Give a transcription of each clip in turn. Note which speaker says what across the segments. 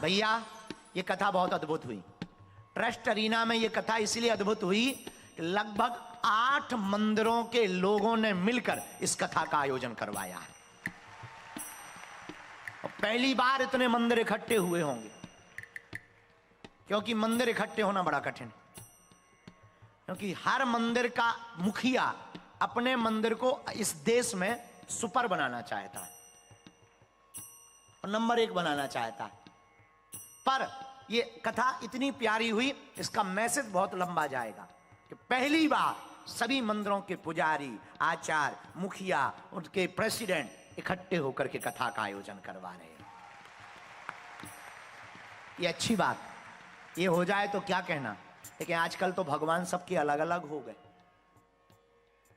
Speaker 1: भैया ये कथा बहुत अद्भुत हुई। ट्रस्ट अरीना में ये कथा इसलिए अद्भुत हुई कि लगभग 8 मंदिरों के लोगों ने मिलकर इस कथा का आयोजन करवाया है। और पहली बार इतने मंदिर इकट्ठे हुए होंगे, क्योंकि मंदिर इकट्ठे होना बड़ा कठिन है। क्योंकि हर मंदिर का मुखिया अपने मंदिर को इस देश में सुपर बनाना चाहता है और नंबर 1 बनाना चाहता है। पर ये कथा इतनी प्यारी हुई, इसका मैसेज बहुत लंबा जाएगा कि पहली बार सभी मंदिरों के पुजारी, आचार्य, मुखिया, उनके प्रेसिडेंट इकट्ठे होकर के कथा का आयोजन करवा रहे हैं। ये अच्छी बात, ये हो जाए तो क्या कहना। लेकिन आजकल तो भगवान सबके अलग अलग हो गए।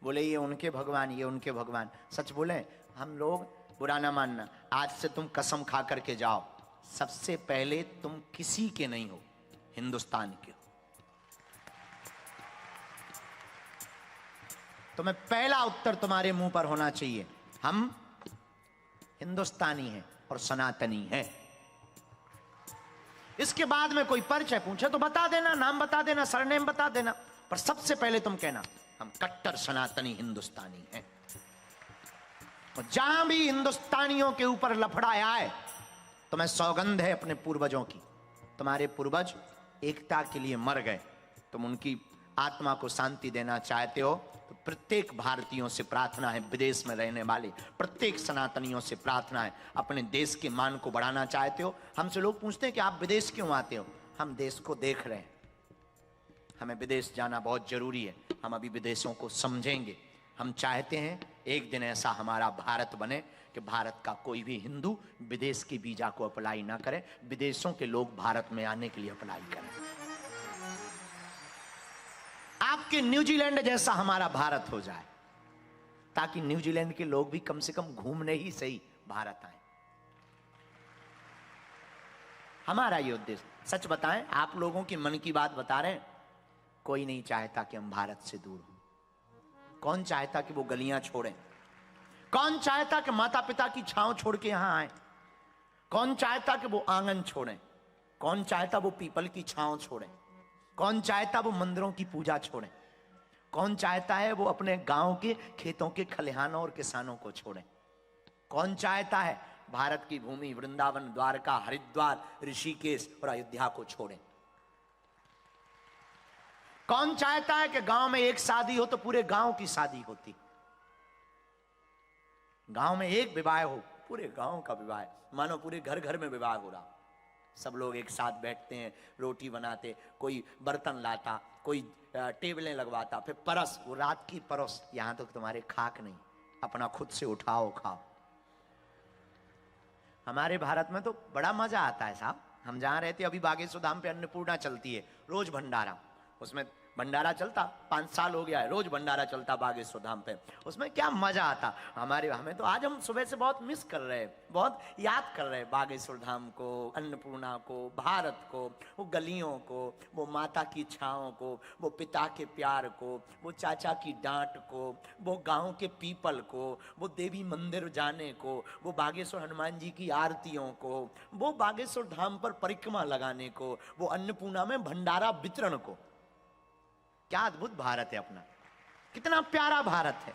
Speaker 1: बोले ये उनके भगवान, ये उनके भगवान। सच बोले, हम लोग बुरा ना मानना, आज से तुम कसम खा करके जाओ, सबसे पहले तुम किसी के नहीं हो, हिंदुस्तान के हो। तुम्हें पहला उत्तर तुम्हारे मुंह पर होना चाहिए, हम हिंदुस्तानी हैं और सनातनी हैं। इसके बाद में कोई परिचय पूछे तो बता देना, नाम बता देना, सरनेम बता देना, पर सबसे पहले तुम कहना हम कट्टर सनातनी हिंदुस्तानी हैं। और जहां भी हिंदुस्तानियों के ऊपर लफड़ा आए, तुम्हें सौगंध है अपने पूर्वजों की। तुम्हारे पूर्वज एकता के लिए मर गए, तुम उनकी आत्मा को शांति देना चाहते हो तो प्रत्येक भारतीयों से प्रार्थना है, विदेश में रहने वाले प्रत्येक सनातनियों से प्रार्थना है, अपने देश के मान को बढ़ाना चाहते हो। हमसे लोग पूछते हैं कि आप विदेश क्यों आते हो? हम देश को देख रहे हैं, हमें विदेश जाना बहुत जरूरी है, हम अभी विदेशों को समझेंगे। हम चाहते हैं एक दिन ऐसा हमारा भारत बने कि भारत का कोई भी हिंदू विदेश की वीजा को अप्लाई ना करे, विदेशों के लोग भारत में आने के लिए अप्लाई करें। आपके न्यूजीलैंड जैसा हमारा भारत हो जाए, ताकि न्यूजीलैंड के लोग भी कम से कम घूमने ही सही भारत आए। हमारा ये उद्देश्य। सच बताएं, आप लोगों की मन की बात बता रहे हैं, कोई नहीं चाहता कि हम भारत से दूर हों। कौन चाहता कि वो गलियां छोड़ें? कौन चाहता कि माता पिता की छांव छोड़ के यहां आए? कौन चाहता कि वो आंगन छोड़ें? कौन चाहता वो पीपल की छांव छोड़ें? कौन चाहता वो मंदिरों की पूजा छोड़ें? कौन चाहता है वो अपने गांव के खेतों के खलिहानों और किसानों को छोड़ें? कौन चाहता है भारत की भूमि वृंदावन, द्वारका, हरिद्वार, ऋषिकेश और अयोध्या को छोड़ें? कौन चाहता है कि गांव में एक शादी हो तो पूरे गांव की शादी होती? गांव में एक विवाह हो, पूरे गांव का विवाह, मानो पूरे घर घर में विवाह हो रहा। सब लोग एक साथ बैठते हैं, रोटी बनाते, कोई बर्तन लाता, कोई टेबलें लगवाता, फिर परस, वो रात की परस, यहां तो तुम्हारे खाक नहीं, अपना खुद से उठाओ खाओ। हमारे भारत में तो बड़ा मजा आता है साहब। हम जहां रहते, अभी बागेश्वर धाम पे अन्नपूर्णा चलती है, रोज भंडारा, उसमें भंडारा चलता, 5 साल हो गया है, रोज भंडारा चलता बागेश्वर धाम पे। उसमें क्या मजा आता हमें तो आज हम सुबह से बहुत मिस कर रहे हैं, बहुत याद कर रहे हैं बागेश्वर धाम को, अन्नपूर्णा को, भारत को, वो गलियों को, वो माता की छाँव को, वो पिता के प्यार को, वो चाचा की डांट को, वो गाँव के पीपल को, वो देवी मंदिर जाने को, वो बागेश्वर हनुमान जी की आरतियों को, वो बागेश्वर धाम पर परिक्रमा लगाने को, वो अन्नपूर्णा में भंडारा वितरण को। क्या अद्भुत भारत है अपना, कितना प्यारा भारत है।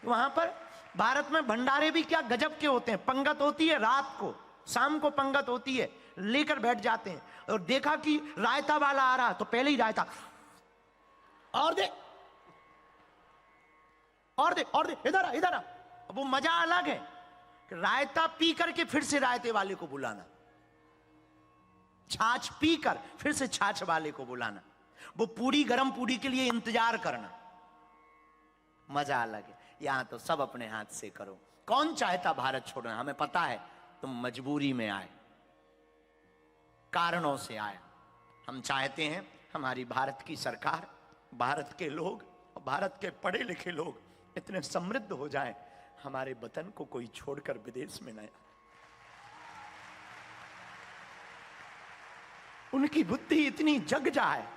Speaker 1: वहां पर भारत में भंडारे भी क्या गजब के होते हैं। पंगत होती है रात को, शाम को पंगत होती है, लेकर बैठ जाते हैं। और देखा कि रायता वाला आ रहा तो पहले ही रायता और दे और दे और दे, इधर आ इधर आ। वो मजा अलग है कि रायता पी करके फिर से रायते वाले को बुलाना, छाछ पीकर फिर से छाछ वाले को बुलाना, वो पूरी गरम पूरी के लिए इंतजार करना, मजा अलग है। यहां तो सब अपने हाथ से करो। कौन चाहता भारत छोड़ना? हमें पता है तुम मजबूरी में आए, कारणों से आए। हम चाहते हैं हमारी भारत की सरकार, भारत के लोग, भारत के पढ़े लिखे लोग इतने समृद्ध हो जाएं, हमारे वतन को कोई छोड़कर विदेश में न आए। उनकी बुद्धि इतनी जग जाए,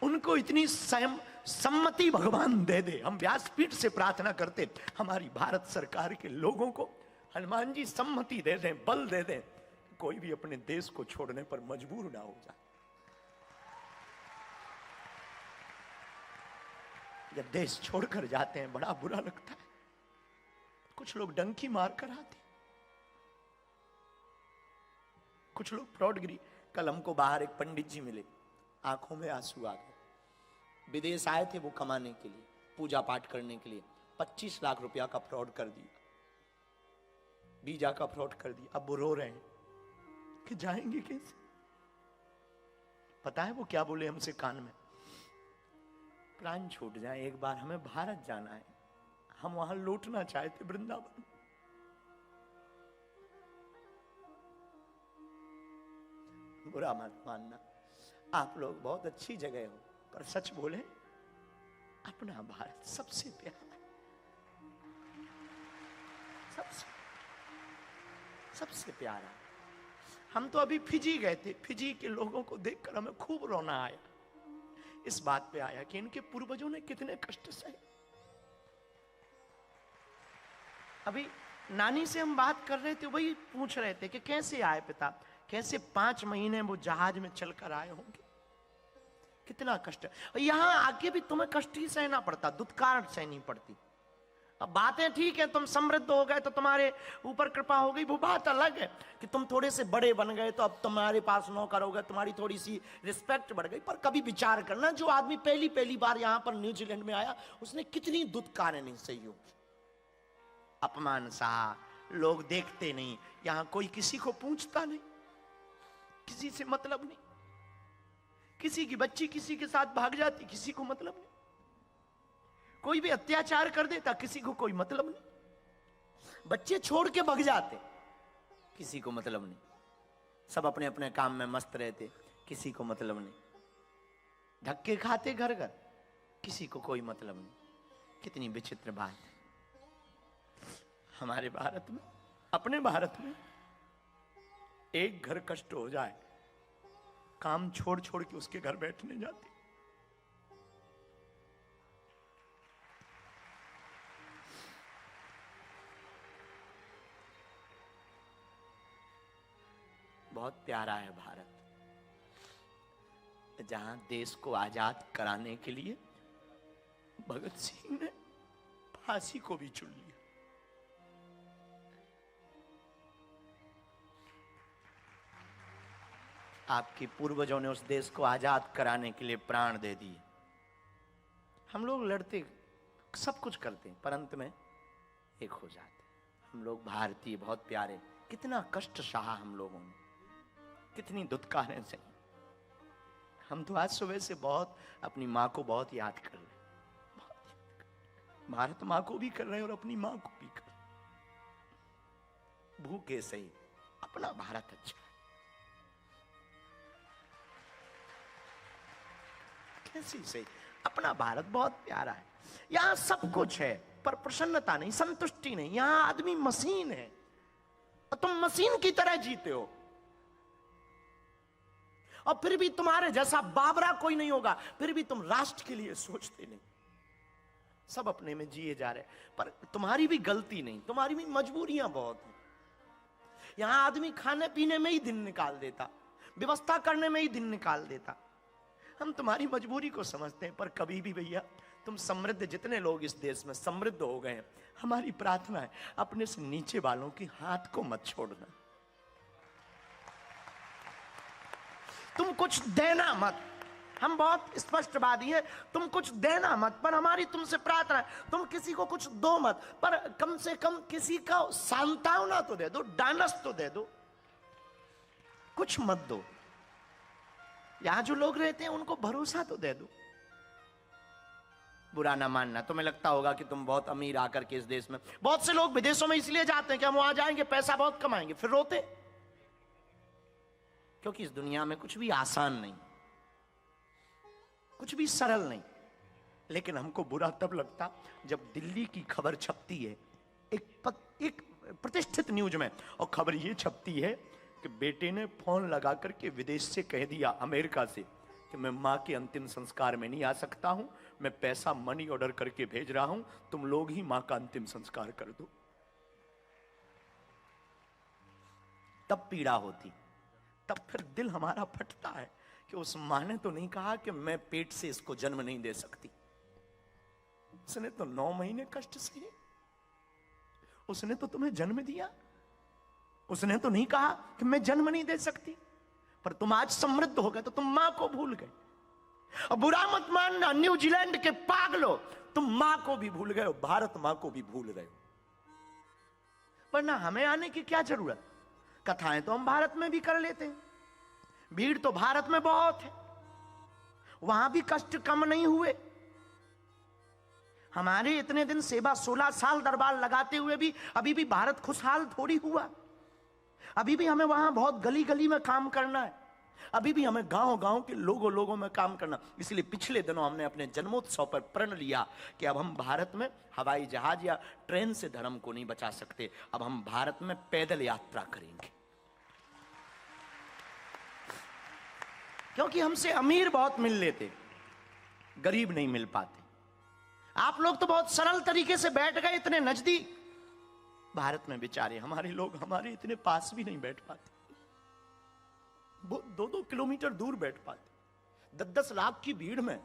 Speaker 1: उनको इतनी सम्मति भगवान दे दे। हम व्यासपीठ से प्रार्थना करते, हमारी भारत सरकार के लोगों को हनुमान जी सम्मति दे दें, बल दे दें, कोई भी अपने देश को छोड़ने पर मजबूर ना हो जाए। जब देश छोड़कर जाते हैं बड़ा बुरा लगता है। कुछ लोग डंकी मार कर आते, कुछ लोग फ्रॉडगिरी। कल हमको बाहर एक पंडित जी मिले, आंखों में आंसू आ गए। विदेश आए थे वो कमाने के लिए, पूजा पाठ करने के लिए। 25 लाख रुपया का फ्रॉड कर दिया, वीजा का फ्रॉड कर दिया। अब वो रो रहे हैं कि जाएंगे कैसे। पता है वो क्या बोले हमसे कान में? प्राण छूट जाए, एक बार हमें भारत जाना है। हम वहां लौटना चाहते वृंदावन। बुरा मत मानना, आप लोग बहुत अच्छी जगह हो, पर सच बोले अपना भारत सबसे प्यारा है, सबसे प्यारा। हम तो अभी फिजी गए थे, फिजी के लोगों को देखकर हमें खूब रोना आया। इस बात पे आया कि इनके पूर्वजों ने कितने कष्ट सहे। अभी नानी से हम बात कर रहे थे, वही पूछ रहे थे कि कैसे आए पिता, कैसे 5 महीने वो जहाज में चलकर आए होंगे, कितना कष्ट। और यहां आके भी तुम्हें कष्ट ही सहना पड़ता, दुत्कार सहनी पड़ती। अब बातें ठीक है, तुम समृद्ध हो गए तो तुम्हारे ऊपर कृपा हो गई, वो बात अलग है कि तुम थोड़े से बड़े बन गए तो अब तुम्हारे पास नौकर हो गए, तुम्हारी थोड़ी सी रिस्पेक्ट बढ़ गई। पर कभी विचार करना, जो आदमी पहली बार यहां पर न्यूजीलैंड में आया, उसने कितनी दुत्कार नहीं सही हो, अपमान सहा, लोग देखते नहीं, यहां कोई किसी को पूछता नहीं, किसी से मतलब नहीं, किसी की बच्ची किसी के साथ भाग जाती, किसी को मतलब नहीं, कोई भी अत्याचार कर देता, किसी को कोई मतलब नहीं, बच्चे छोड़ के भाग जाते, किसी को मतलब नहीं, सब अपने अपने काम में मस्त रहते, किसी को मतलब नहीं, धक्के खाते घर घर, किसी को कोई मतलब नहीं। कितनी विचित्र बात है। हमारे भारत में, अपने भारत में एक घर कष्ट हो जाए, काम छोड़ छोड़ के उसके घर बैठने जाते। बहुत प्यारा है भारत, जहां देश को आजाद कराने के लिए भगत सिंह ने फांसी को भी चुन लिया। आपके पूर्वजों ने उस देश को आजाद कराने के लिए प्राण दे दिए। हम लोग लड़ते, सब कुछ करते, पर अंत में एक हो जाते। हम लोग भारतीय बहुत प्यारे, कितना कष्ट सहा हम लोगों ने, कितनी दुत्कारें सही। हम तो आज सुबह से बहुत अपनी माँ को बहुत याद कर रहे हैं, भारत माँ को भी कर रहे हैं और अपनी माँ को भी कर रहे हैं। भूखे सही, अपना भारत अच्छा है। कैसी सही, अपना भारत बहुत प्यारा है। यहां सब कुछ है पर प्रसन्नता नहीं, संतुष्टि नहीं। यहां आदमी मशीन है और तुम मशीन की तरह जीते हो, और फिर भी तुम्हारे जैसा बाबरा कोई नहीं होगा, फिर भी तुम राष्ट्र के लिए सोचते नहीं। सब अपने में जिए जा रहे, पर तुम्हारी भी गलती नहीं, तुम्हारी भी मजबूरियां बहुत हैं। यहां आदमी खाने पीने में ही दिन निकाल देता, व्यवस्था करने में ही दिन निकाल देता। हम तुम्हारी मजबूरी को समझते हैं, पर कभी भी भैया तुम समृद्ध, जितने लोग इस देश में समृद्ध हो गए हैं, हमारी प्रार्थना है अपने से नीचे वालों के हाथ को मत छोड़ना। तुम कुछ देना मत, हम बहुत स्पष्टवादी हैं, तुम कुछ देना मत, पर हमारी तुमसे प्रार्थना है तुम किसी को कुछ दो मत, पर कम से कम किसी का सांत्वना तो दे दो, डानस तो दे दो, कुछ मत दो। यहां जो लोग रहते हैं उनको भरोसा तो दे दो। बुरा ना मानना, तुम्हें लगता होगा कि तुम बहुत अमीर आकर के इस देश में, बहुत से लोग विदेशों में इसलिए जाते हैं कि हम वहां जाएंगे पैसा बहुत कमाएंगे, फिर रोते, क्योंकि इस दुनिया में कुछ भी आसान नहीं, कुछ भी सरल नहीं। लेकिन हमको बुरा तब लगता जब दिल्ली की खबर छपती है एक प्रतिष्ठित न्यूज में, और खबर ये छपती है कि बेटे ने फोन लगा करके विदेश से कह दिया, अमेरिका से, कि मैं मां के अंतिम संस्कार में नहीं आ सकता हूं, मैं पैसा मनी ऑर्डर करके भेज रहा हूं, तुम लोग ही मां का अंतिम संस्कार कर दो। तब पीड़ा होती। तब फिर दिल हमारा फटता है कि उस माँ ने तो नहीं कहा कि मैं पेट से इसको जन्म नहीं दे सकती। उसने तो 9 महीने कष्ट सहे, उसने तो तुम्हें जन्म दिया, उसने तो नहीं कहा कि मैं जन्म नहीं दे सकती। पर तुम आज समृद्ध हो गए तो तुम मां को भूल गए। और बुरा मत मानना न्यूजीलैंड के पागलो, तुम मां को भी भूल गए हो, भारत मां को भी भूल रहे हो। वरना हमें आने की क्या जरूरत, कथाएं तो हम भारत में भी कर लेते हैं, भीड़ तो भारत में बहुत है, वहां भी कष्ट कम नहीं हुए। हमारे इतने दिन सेवा, 16 साल दरबार लगाते हुए भी अभी भी भारत खुशहाल थोड़ी हुआ। अभी भी हमें वहां बहुत गली गली में काम करना है, अभी भी हमें गांव गांव के लोगों में काम करना। इसलिए पिछले दिनों हमने अपने जन्मोत्सव पर प्रण लिया कि अब हम भारत में हवाई जहाज या ट्रेन से धर्म को नहीं बचा सकते, अब हम भारत में पैदल यात्रा करेंगे। क्योंकि हमसे अमीर बहुत मिल लेते, गरीब नहीं मिल पाते। आप लोग तो बहुत सरल तरीके से बैठ गए इतने नजदीक, भारत में बेचारे हमारे लोग हमारे इतने पास भी नहीं बैठ पाते, 2-2 किलोमीटर दूर बैठ पाते। 10-10 लाख की भीड़ में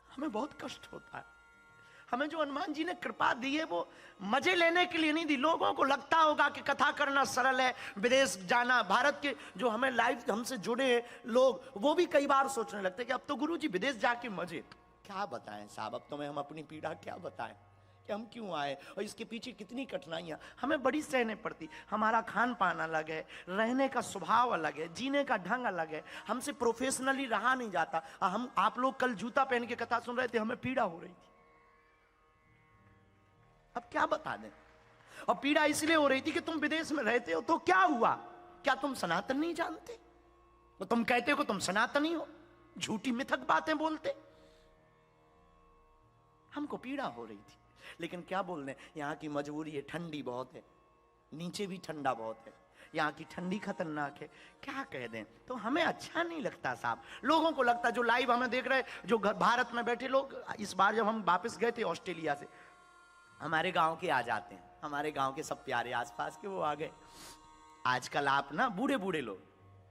Speaker 1: हमें बहुत कष्ट होता है। हमें जो हनुमान जी ने कृपा दी है वो मजे लेने के लिए नहीं दी। लोगों को लगता होगा कि कथा करना सरल है, विदेश जाना, भारत के जो हमें लाइव हमसे जुड़े लोग वो भी कई बार सोचने लगते कि अब तो गुरु जी विदेश जाके मजे। क्या बताएं साहब, अब तुम्हें हम अपनी पीड़ा क्या बताएं कि हम क्यों आए और इसके पीछे कितनी कठिनाइयां हमें बड़ी सहने पड़ती। हमारा खान पान अलग है, रहने का स्वभाव अलग है, जीने का ढंग अलग है, हमसे प्रोफेशनली रहा नहीं जाता। हम आप लोग कल जूता पहन के कथा सुन रहे थे, हमें पीड़ा हो रही थी। अब क्या बता दें। और पीड़ा इसलिए हो रही थी कि तुम विदेश में रहते हो तो क्या हुआ, क्या तुम सनातन नहीं जानते? तो तुम कहते हो कि तुम सनातनी हो, झूठी मिथक बातें बोलते। हमको पीड़ा हो रही थी, लेकिन क्या बोलने, यहाँ की मजबूरी है, ठंडी बहुत है, नीचे भी ठंडा बहुत है, यहाँ की ठंडी खतरनाक है। क्या कह दें, तो हमें अच्छा नहीं लगता साहब। लोगों को लगता, जो लाइव हमें देख रहे, जो भारत में बैठे लोग, इस बार जब हम वापस गए थे ऑस्ट्रेलिया से, हमारे गांव के आ जाते हैं, हमारे गांव के सब प्यारे आसपास के वो आ गए। आजकल आप ना बूढ़े बूढ़े लोग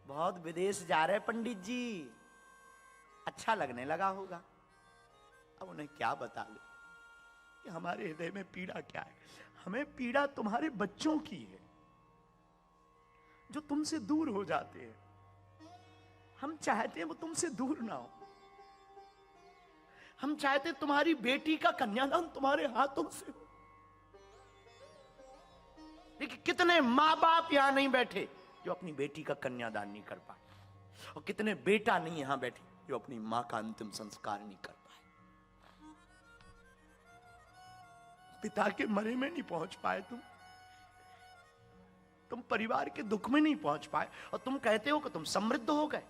Speaker 1: बहुत विदेश जा रहे पंडित जी, अच्छा लगने लगा होगा। अब उन्हें क्या बता ले कि हमारे हृदय में पीड़ा क्या है। हमें पीड़ा तुम्हारे बच्चों की है जो तुमसे दूर हो जाते हैं। हम चाहते हैं वो तुमसे दूर ना हो। हम चाहते तुम्हारी बेटी का कन्यादान तुम्हारे हाथों से हो। देखिए कितने माँ बाप यहां नहीं बैठे जो अपनी बेटी का कन्यादान नहीं कर पाए, और कितने बेटा नहीं यहां बैठे जो अपनी मां का अंतिम संस्कार नहीं कर पाए। पिता के मरे में नहीं पहुंच पाए, तुम परिवार के दुख में नहीं पहुंच पाए, और तुम कहते हो कि तुम समृद्ध हो गए,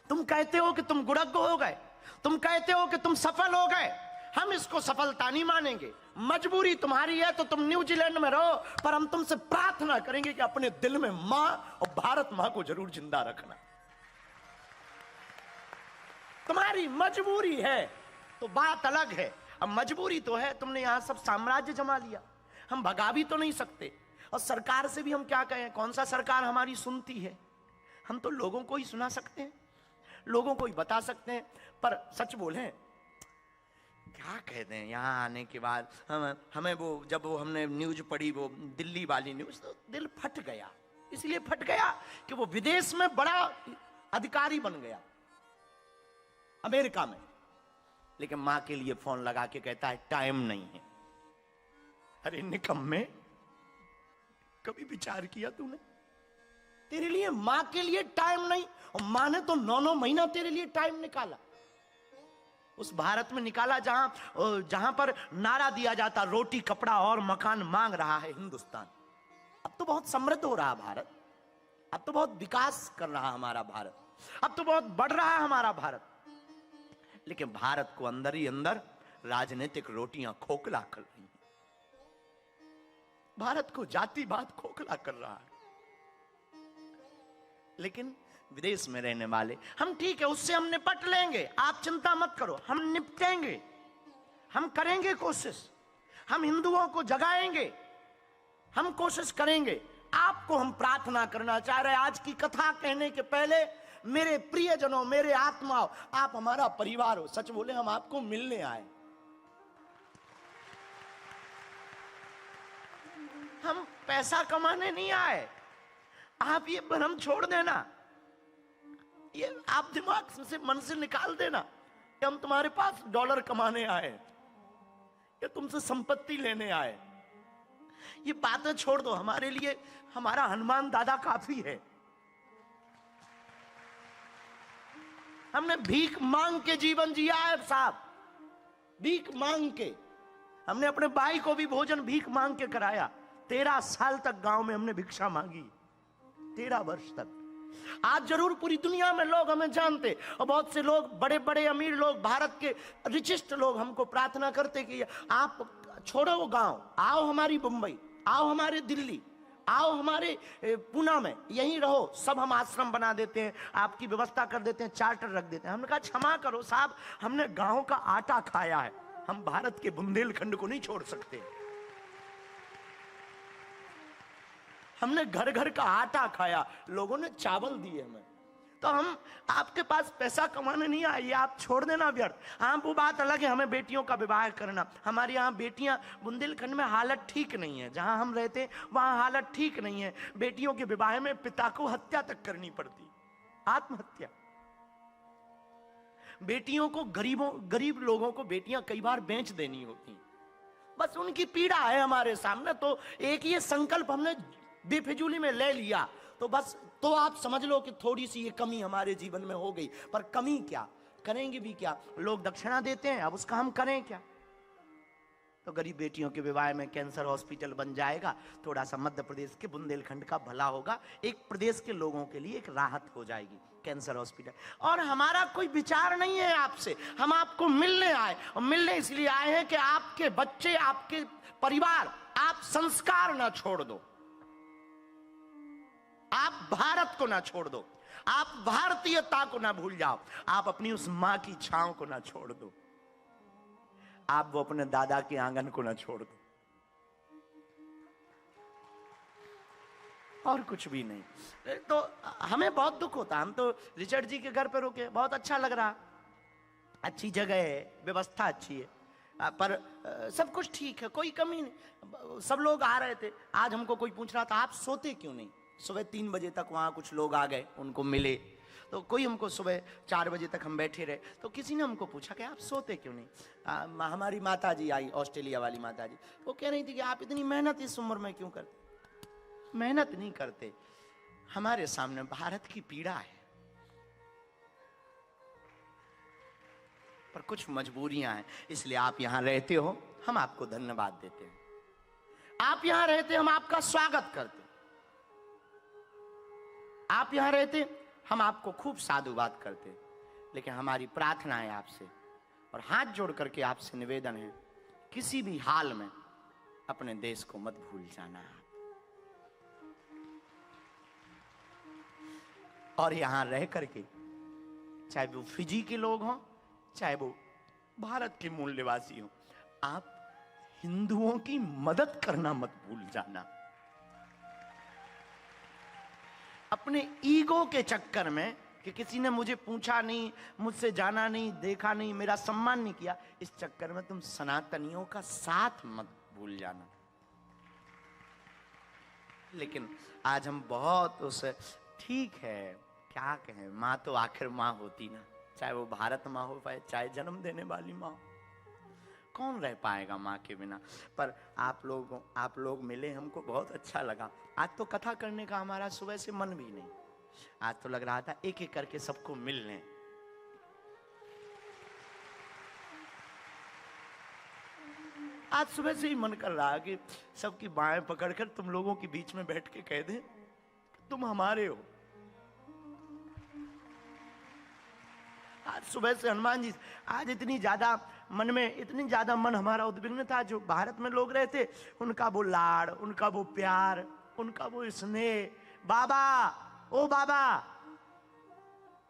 Speaker 1: तुम कहते हो कि तुम गुणज्ञ हो गए, तुम कहते हो कि तुम सफल हो गए। हम इसको सफलता नहीं मानेंगे। मजबूरी तुम्हारी है तो तुम न्यूजीलैंड में रहो, पर हम तुमसे प्रार्थना करेंगे कि अपने दिल में मां और भारत मां को जरूर जिंदा रखना। तुम्हारी मजबूरी है तो बात अलग है। अब मजबूरी तो है, तुमने यहां सब साम्राज्य जमा लिया, हम भगा भी तो नहीं सकते। और सरकार से भी हम क्या कहें, कौन सा सरकार हमारी सुनती है? हम तो लोगों को ही सुना सकते हैं, लोगों को ही बता सकते हैं। पर सच बोलें, क्या कह दें, यहाँ आने के बाद हमें वो जब वो हमने न्यूज पढ़ी, वो दिल्ली वाली न्यूज, तो दिल फट गया। इसलिए फट गया कि वो विदेश में बड़ा अधिकारी बन गया, अमेरिका में, लेकिन मां के लिए फोन लगा के कहता है टाइम नहीं है। अरे निकम्मे, कभी विचार किया तूने? तेरे लिए मां के लिए टाइम नहीं, और मां ने तो 9-9 महीना तेरे लिए टाइम निकाला। उस भारत में निकाला जहां पर नारा दिया जाता, रोटी कपड़ा और मकान मांग रहा है हिंदुस्तान। अब तो बहुत समृद्ध हो रहा भारत, अब तो बहुत विकास कर रहा हमारा भारत, अब तो बहुत बढ़ रहा है हमारा भारत। लेकिन भारत को अंदर ही अंदर राजनीतिक रोटियां खोखला कर रही हैं, भारत को जातिवाद खोखला कर रहा है। लेकिन विदेश में रहने वाले हम, ठीक है, उससे हम निपट लेंगे, आप चिंता मत करो, हम निपटेंगे, हम करेंगे कोशिश, हम हिंदुओं को जगाएंगे, हम कोशिश करेंगे। आपको हम प्रार्थना करना चाह रहे हैं। आज की कथा कहने के पहले मेरे प्रियजनों, मेरे आत्माओं, आप हमारा परिवार हो। सच बोले, हम आपको मिलने आए। हम पैसा कमाने नहीं आए। आप ये भ्रम छोड़ देना, ये आप दिमाग से, मन से निकाल देना कि हम तुम्हारे पास डॉलर कमाने आए या तुमसे संपत्ति लेने आए। ये बातें छोड़ दो। हमारे लिए हमारा हनुमान दादा काफी है। हमने भीख मांग के जीवन जिया है साहब, भीख मांग के। हमने अपने भाई को भी भोजन भीख मांग के कराया। 13 साल तक गांव में हमने भिक्षा मांगी, 13 वर्ष तक। आज जरूर पूरी दुनिया में लोग हमें जानते, और बहुत से लोग, बड़े बड़े अमीर लोग, भारत के रिचेस्ट लोग हमको प्रार्थना करते कि आप छोड़ो वो गांव, आओ हमारी मुंबई, आओ हमारे दिल्ली, आओ हमारे पुणे में, यहीं रहो। सब हम आश्रम बना देते हैं, आपकी व्यवस्था कर देते हैं, चार्टर रख देते हैं। हमने कहा क्षमा करो साहब, हमने गांव का आटा खाया है, हम भारत के बुंदेलखंड को नहीं छोड़ सकते। हमने घर घर का आटा खाया, लोगों ने चावल दिए हमें। तो हम आपके पास पैसा कमाने नहीं आए, आप छोड़ देना व्यर्थ। हाँ, वो बात अलग है, हमें बेटियों का विवाह करना। हमारे यहाँ बेटियां, बुंदेलखंड में हालत ठीक नहीं है, जहां हम रहते हैं वहां हालत ठीक नहीं है। बेटियों के विवाह में पिता को हत्या तक करनी पड़ती, आत्महत्या। बेटियों को, गरीब लोगों को बेटियां कई बार बेच देनी होती, बस उनकी पीड़ा है हमारे सामने। तो एक ये संकल्प हमने बेफिजूली में ले लिया, तो बस, तो आप समझ लो कि थोड़ी सी ये कमी हमारे जीवन में हो गई। पर कमी क्या, करेंगे भी क्या? लोग दक्षिणा देते हैं, अब उसका हम करें क्या? तो गरीब बेटियों के विवाह में कैंसर हॉस्पिटल बन जाएगा, थोड़ा सा मध्य प्रदेश के बुंदेलखंड का भला होगा, एक प्रदेश के लोगों के लिए एक राहत हो जाएगी, कैंसर हॉस्पिटल। और हमारा कोई विचार नहीं है आपसे, हम आपको मिलने आए, और मिलने इसलिए आए हैं कि आपके बच्चे, आपके परिवार, आप संस्कार ना छोड़ दो, आप भारत को ना छोड़ दो, आप भारतीयता को ना भूल जाओ, आप अपनी उस मां की छांव को ना छोड़ दो, आप वो अपने दादा के आंगन को ना छोड़ दो, और कुछ भी नहीं। तो हमें बहुत दुख होता, हम तो रिचर्ड जी के घर पे रुके, बहुत अच्छा लग रहा, अच्छी जगह है, व्यवस्था अच्छी है, पर सब कुछ ठीक है, कोई कमी नहीं। सब लोग आ रहे थे, आज हमको कोई पूछ रहा था आप सोते क्यों नहीं? सुबह 3 बजे तक वहाँ कुछ लोग आ गए, उनको मिले, तो कोई हमको सुबह 4 बजे तक हम बैठे रहे, तो किसी ने हमको पूछा कि आप सोते क्यों नहीं? हमारी माता जी आई, ऑस्ट्रेलिया वाली माता जी, वो कह रही थी कि आप इतनी मेहनत इस उम्र में क्यों करते? मेहनत नहीं करते, हमारे सामने भारत की पीड़ा है, पर कुछ मजबूरियां हैं, इसलिए आप यहां रहते हो, हम आपको धन्यवाद देते हैं। आप यहां रहते, हम आपका स्वागत करते, आप यहां रहते, हम आपको खूब साधुवाद करते। लेकिन हमारी प्रार्थना है आपसे, और हाथ जोड़ करके आपसे निवेदन है, किसी भी हाल में अपने देश को मत भूल जाना। और यहां रह करके, चाहे वो फिजी के लोग हों, चाहे वो भारत के मूल निवासी हों, आप हिंदुओं की मदद करना मत भूल जाना। अपने ईगो के चक्कर में कि किसी ने मुझे पूछा नहीं, मुझसे जाना नहीं, देखा नहीं, मेरा सम्मान नहीं किया, इस चक्कर में तुम सनातनियों का साथ मत भूल जाना। लेकिन आज हम बहुत उस, ठीक है क्या कहें, माँ तो आखिर माँ होती ना, चाहे वो भारत माँ हो पाए, चाहे जन्म देने वाली माँ हो, कौन रह पाएगा माँ के बिना? पर आप लोग मिले, हमको बहुत अच्छा लगा। आज तो कथा करने का हमारा सुबह से मन भी नहीं, आज तो लग रहा था एक एक करके सबको मिल लें। आज सुबह से ही मन कर रहा है कि सबकी बाहें पकड़कर तुम लोगों के बीच में बैठ के कह दें तुम हमारे हो। आज सुबह से हनुमान जी, आज इतनी ज्यादा मन हमारा उद्विग्न था, जो भारत में लोग रहते, उनका वो लाड़, उनका वो प्यार, उनका वो स्नेह, बाबा ओ बाबा,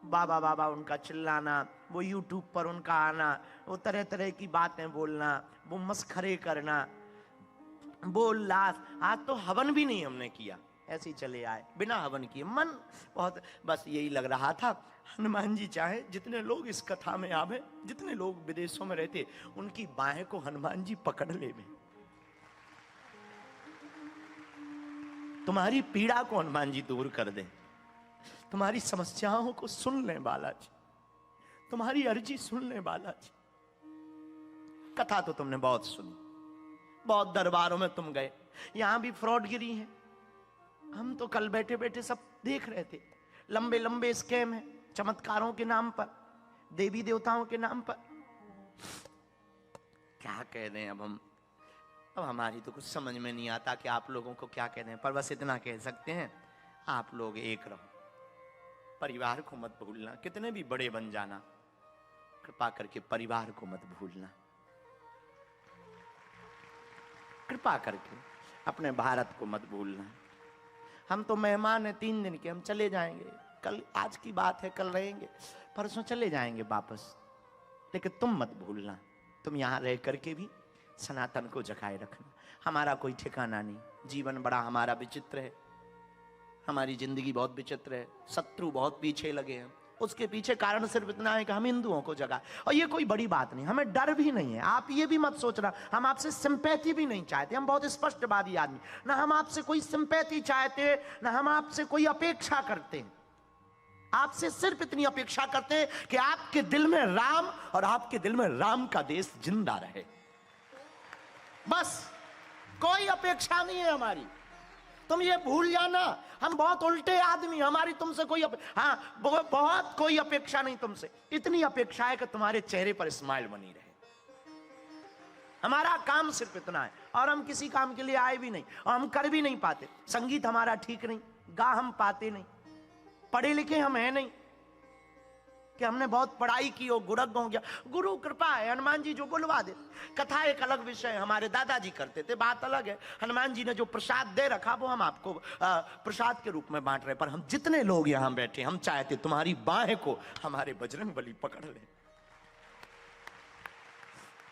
Speaker 1: बाबा बाबा उनका चिल्लाना, वो यूट्यूब पर उनका आना, वो तरह तरह की बातें बोलना, वो मस्खरे करना, वो उल्लास। आज तो हवन भी नहीं हमने किया, ऐसे ही चले आए बिना हवन किए। मन बहुत बस यही लग रहा था, हनुमान जी चाहे जितने लोग इस कथा में आवे, जितने लोग विदेशों में रहते, उनकी बाहें को हनुमान जी पकड़ ले में। तुम्हारी पीड़ा को हनुमान जी दूर कर दे, तुम्हारी समस्याओं को सुन ले बालाजी, तुम्हारी अर्जी सुन ले बालाजी। कथा तो तुमने बहुत सुनी, बहुत दरबारों में तुम गए, यहां भी फ्रॉडगिरी है। हम तो कल बैठे बैठे सब देख रहे थे, लंबे लंबे स्कैम है चमत्कारों के नाम पर, देवी देवताओं के नाम पर। क्या कह रहे हैं अब हमारी तो कुछ समझ में नहीं आता कि आप लोगों को क्या कह रहे हैं, पर बस इतना कह सकते हैं, आप लोग एक रहो, परिवार को मत भूलना। कितने भी बड़े बन जाना, कृपा करके परिवार को मत भूलना। कृपा करके अपने भारत को मत भूलना। हम तो मेहमान हैं 3 दिन के, हम चले जाएंगे कल, आज की बात है, कल रहेंगे, परसों चले जाएंगे वापस, लेकिन तुम मत भूलना, तुम यहां रह करके भी सनातन को जगाए रखना। हमारा कोई ठिकाना नहीं, जीवन बड़ा हमारा विचित्र है, हमारी जिंदगी बहुत विचित्र है, शत्रु बहुत पीछे लगे हैं। उसके पीछे कारण सिर्फ इतना है कि हम हिंदुओं को जगा, और ये कोई बड़ी बात नहीं, हमें डर भी नहीं है। आप ये भी मत सोचना हम आपसे सिंपैथी भी नहीं चाहते, हम बहुत स्पष्टवादी आदमी, ना हम आपसे कोई सिंपैथी चाहते, ना हम आपसे कोई अपेक्षा करते हैं। आपसे सिर्फ इतनी अपेक्षा करते हैं कि आपके दिल में राम और आपके दिल में राम का देश जिंदा रहे, बस। कोई अपेक्षा नहीं है हमारी, तुम ये भूल जाना। हम बहुत उल्टे आदमी, हमारी तुमसे कोई बहुत कोई अपेक्षा नहीं तुमसे। इतनी अपेक्षा है कि तुम्हारे चेहरे पर स्माइल बनी रहे, हमारा काम सिर्फ इतना है। और हम किसी काम के लिए आए भी नहीं, और हम कर भी नहीं पाते। संगीत हमारा ठीक नहीं, गा हम पाते नहीं, पढ़े लिखे हम है नहीं कि हमने बहुत पढ़ाई की हो, गुरग हो गया। गुरु कृपा है, हनुमान जी जो बुलवा दे। कथा एक अलग विषय है, हमारे दादाजी करते थे, बात अलग है। हनुमान जी ने जो प्रसाद दे रखा वो हम आपको प्रसाद के रूप में बांट रहे। पर हम जितने लोग यहाँ बैठे, हम चाहते तुम्हारी बाहें को हमारे बजरंग बली पकड़ ले।